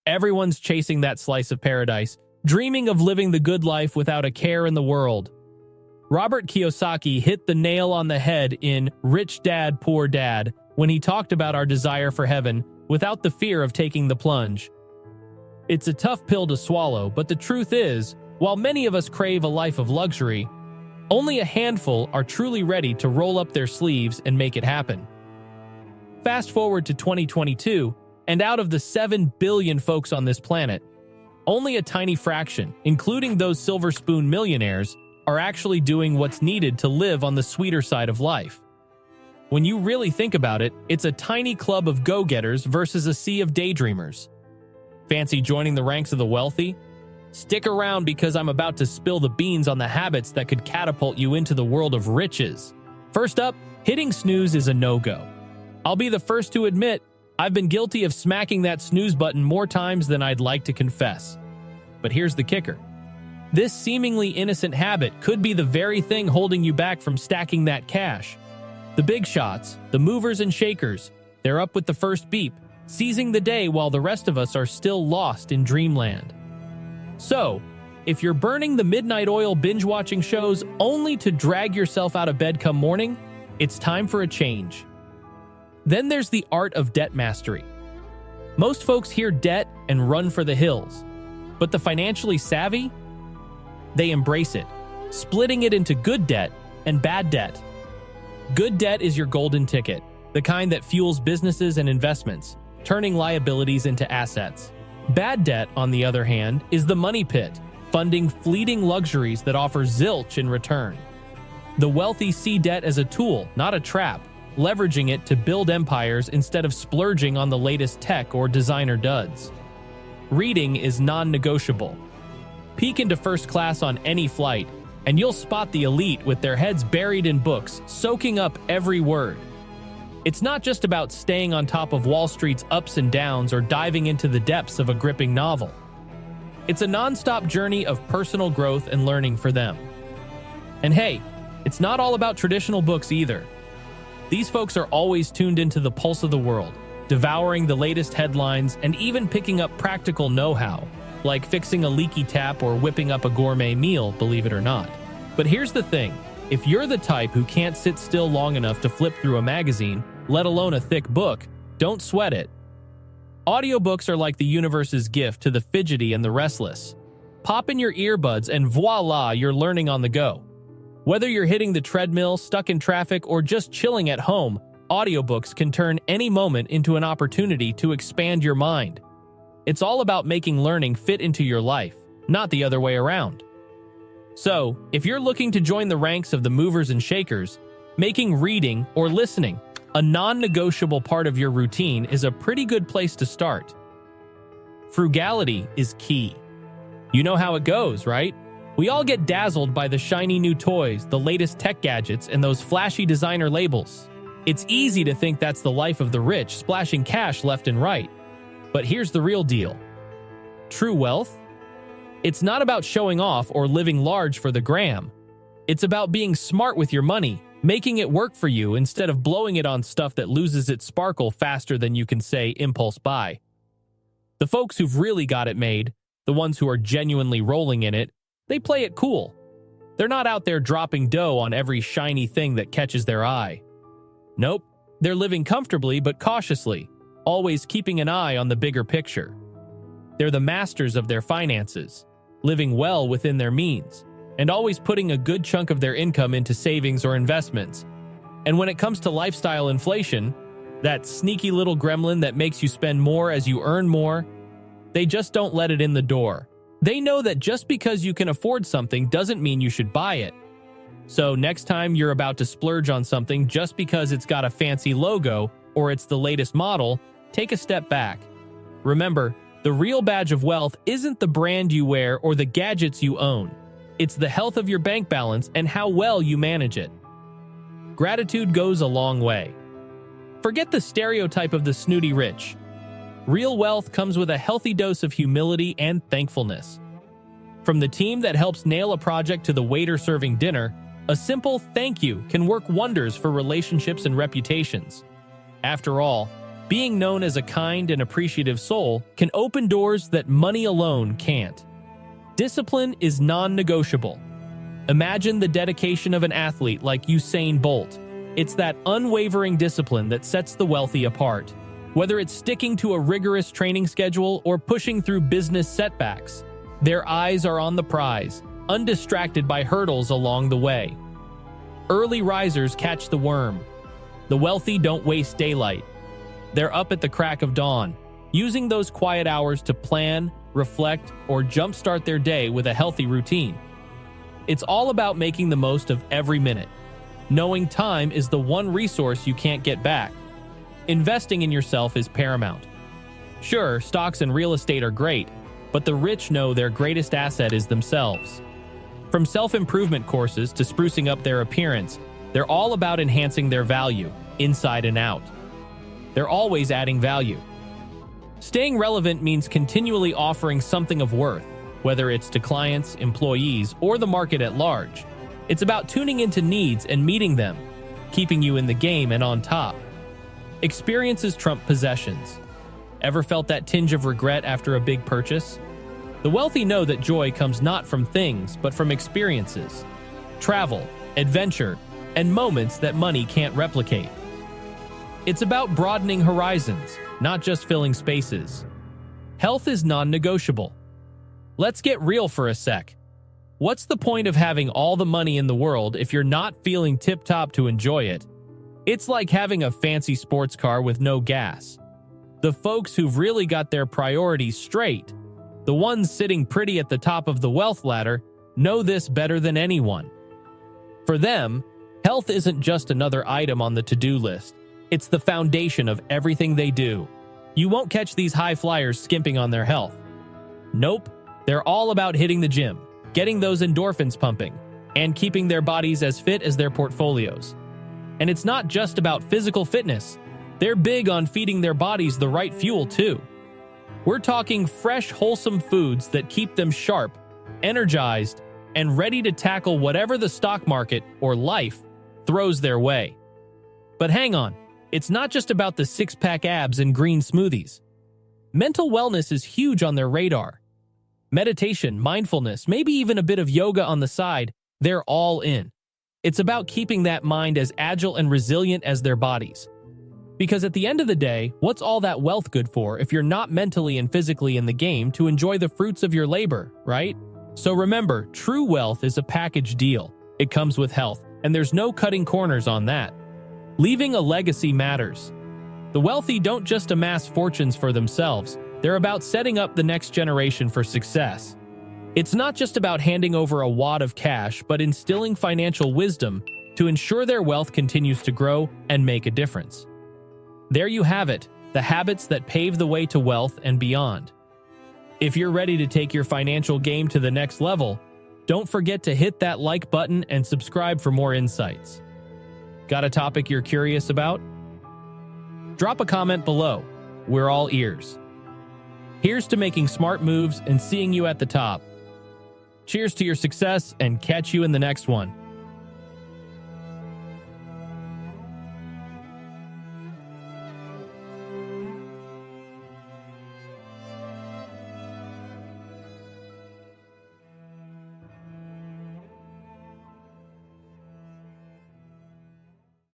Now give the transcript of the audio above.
Everyone's chasing that slice of paradise, dreaming of living the good life without a care in the world. Robert Kiyosaki hit the nail on the head in Rich Dad, Poor Dad when he talked about our desire for heaven without the fear of taking the plunge. It's a tough pill to swallow, but the truth is, while many of us crave a life of luxury, only a handful are truly ready to roll up their sleeves and make it happen. Fast forward to 2022, and out of the 7 billion folks on this planet, only a tiny fraction, including those silver spoon millionaires, are actually doing what's needed to live on the sweeter side of life. When you really think about it, it's a tiny club of go-getters versus a sea of daydreamers. Fancy joining the ranks of the wealthy? Stick around because I'm about to spill the beans on the habits that could catapult you into the world of riches. First up, hitting snooze is a no-go. I'll be the first to admit, I've been guilty of smacking that snooze button more times than I'd like to confess. But here's the kicker. This seemingly innocent habit could be the very thing holding you back from stacking that cash. The big shots, the movers and shakers, they're up with the first beep, seizing the day while the rest of us are still lost in dreamland. So, if you're burning the midnight oil binge-watching shows only to drag yourself out of bed come morning, it's time for a change. Then there's the art of debt mastery. Most folks hear debt and run for the hills, but the financially savvy? They embrace it, splitting it into good debt and bad debt. Good debt is your golden ticket, the kind that fuels businesses and investments, turning liabilities into assets. Bad debt, on the other hand, is the money pit, funding fleeting luxuries that offer zilch in return. The wealthy see debt as a tool, not a trap, leveraging it to build empires instead of splurging on the latest tech or designer duds. Reading is non-negotiable. Peek into first class on any flight, and you'll spot the elite with their heads buried in books, soaking up every word. It's not just about staying on top of Wall Street's ups and downs or diving into the depths of a gripping novel. It's a non-stop journey of personal growth and learning for them. And hey, it's not all about traditional books either. These folks are always tuned into the pulse of the world, devouring the latest headlines and even picking up practical know-how, like fixing a leaky tap or whipping up a gourmet meal, believe it or not. But here's the thing, if you're the type who can't sit still long enough to flip through a magazine, let alone a thick book, don't sweat it. Audiobooks are like the universe's gift to the fidgety and the restless. Pop in your earbuds and voila, you're learning on the go. Whether you're hitting the treadmill, stuck in traffic, or just chilling at home, audiobooks can turn any moment into an opportunity to expand your mind. It's all about making learning fit into your life, not the other way around. So, if you're looking to join the ranks of the movers and shakers, making reading or listening a non-negotiable part of your routine is a pretty good place to start. Frugality is key. You know how it goes, right? We all get dazzled by the shiny new toys, the latest tech gadgets, and those flashy designer labels. It's easy to think that's the life of the rich, splashing cash left and right. But here's the real deal. True wealth? It's not about showing off or living large for the gram. It's about being smart with your money, making it work for you instead of blowing it on stuff that loses its sparkle faster than you can say impulse buy. The folks who've really got it made, the ones who are genuinely rolling in it, they play it cool. They're not out there dropping dough on every shiny thing that catches their eye. Nope, they're living comfortably but cautiously, always keeping an eye on the bigger picture. They're the masters of their finances, living well within their means, and always putting a good chunk of their income into savings or investments. And when it comes to lifestyle inflation, that sneaky little gremlin that makes you spend more as you earn more, they just don't let it in the door. They know that just because you can afford something doesn't mean you should buy it. So next time you're about to splurge on something just because it's got a fancy logo or it's the latest model, take a step back. Remember, the real badge of wealth isn't the brand you wear or the gadgets you own. It's the health of your bank balance and how well you manage it. Gratitude goes a long way. Forget the stereotype of the snooty rich. Real wealth comes with a healthy dose of humility and thankfulness. From the team that helps nail a project to the waiter serving dinner, a simple thank you can work wonders for relationships and reputations. After all, Being known as a kind and appreciative soul can open doors that money alone can't. Discipline is non-negotiable. Imagine the dedication of an athlete like Usain Bolt. It's that unwavering discipline that sets the wealthy apart. Whether it's sticking to a rigorous training schedule or pushing through business setbacks, their eyes are on the prize, undistracted by hurdles along the way. Early risers catch the worm. The wealthy don't waste daylight. They're up at the crack of dawn, using those quiet hours to plan, reflect, or jumpstart their day with a healthy routine. It's all about making the most of every minute. Knowing time is the one resource you can't get back. Investing in yourself is paramount. Sure, stocks and real estate are great, but the rich know their greatest asset is themselves. From self-improvement courses to sprucing up their appearance, they're all about enhancing their value, inside and out. They're always adding value. Staying relevant means continually offering something of worth, whether it's to clients, employees, or the market at large. It's about tuning into needs and meeting them, keeping you in the game and on top. Experiences trump possessions. Ever felt that tinge of regret after a big purchase? The wealthy know that joy comes not from things, but from experiences, travel, adventure, and moments that money can't replicate. It's about broadening horizons, not just filling spaces. Health is non-negotiable. Let's get real for a sec. What's the point of having all the money in the world if you're not feeling tip-top to enjoy it? It's like having a fancy sports car with no gas. The folks who've really got their priorities straight, the ones sitting pretty at the top of the wealth ladder, know this better than anyone. For them, health isn't just another item on the to-do list. It's the foundation of everything they do. You won't catch these high flyers skimping on their health. Nope, they're all about hitting the gym, getting those endorphins pumping, and keeping their bodies as fit as their portfolios. And it's not just about physical fitness. They're big on feeding their bodies the right fuel too. We're talking fresh, wholesome foods that keep them sharp, energized, and ready to tackle whatever the stock market or life throws their way. But hang on, it's not just about the six-pack abs and green smoothies. Mental wellness is huge on their radar. Meditation, mindfulness, maybe even a bit of yoga on the side, they're all in. It's about keeping that mind as agile and resilient as their bodies. Because at the end of the day, what's all that wealth good for if you're not mentally and physically in the game to enjoy the fruits of your labor, right? So remember, true wealth is a package deal. It comes with health, and there's no cutting corners on that. Leaving a legacy matters. The wealthy don't just amass fortunes for themselves, they're about setting up the next generation for success. It's not just about handing over a wad of cash, but instilling financial wisdom to ensure their wealth continues to grow and make a difference. There you have it, the habits that pave the way to wealth and beyond. If you're ready to take your financial game to the next level, don't forget to hit that like button and subscribe for more insights. Got a topic you're curious about? Drop a comment below. We're all ears. Here's to making smart moves and seeing you at the top. Cheers to your success and catch you in the next one.